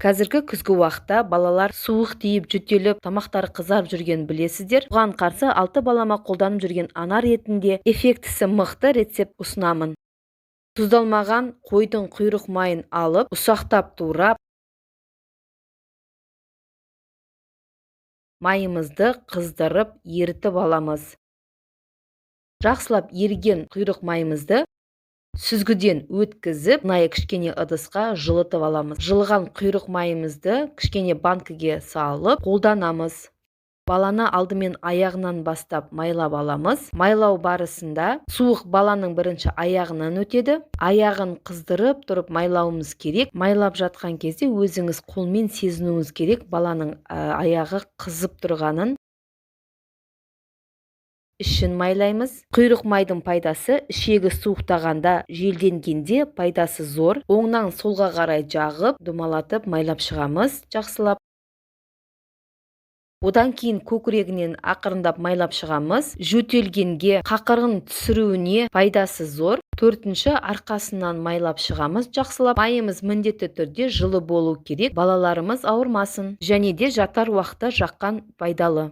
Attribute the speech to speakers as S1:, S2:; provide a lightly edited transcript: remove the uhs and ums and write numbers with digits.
S1: Қазіргі күзгі уақытта балалар суық тиіп, жөтеліп, тамақтары қызарып жүргенін білесіздер. Бұған қарсы 6 балама қолданып жүрген ана ретінде эффектісі мықты рецепт ұсынамын. Тұздалмаған қойдың құйрық майын алып, ұсақтап турап, майымызды қыздырып, ерітіп аламыз. Жақсылап еріген құйрық майымызды сүзгіден өткізіп, арнайы кішкене ыдысқа жылытып аламыз. Жылыған құйрық майымызды кішкене банкіге салып қолданамыз. Баланы алдымен аяғынан бастап майлап аламыз. Майлау барысында суық баланың бірінші аяғынан өтеді. Аяғын қыздырып тұрып майлауымыз керек. Майлап жатқан кезде өзіңіз қолмен сезінуіңіз керек баланың аяғы қызып тұрғанын. Ішін майлаймыз. Құйрық майдың пайдасы ішегі суықтағанда, желденгенде пайдасы зор. Оңнан солға қарай жағып, домалатып майлап шығамыз, жақсылап. Одан кейін көкірегінен ақырындап майлап шығамыз. Жөтелгенге, қақырын түсіруіне пайдасы зор. Төртінші арқасынан майлап шығамыз, жақсылап. Майымыз міндетті түрде жылы болу керек, балаларымыз ауырмасын. Және де жатар уақытта жаққан пайдалы.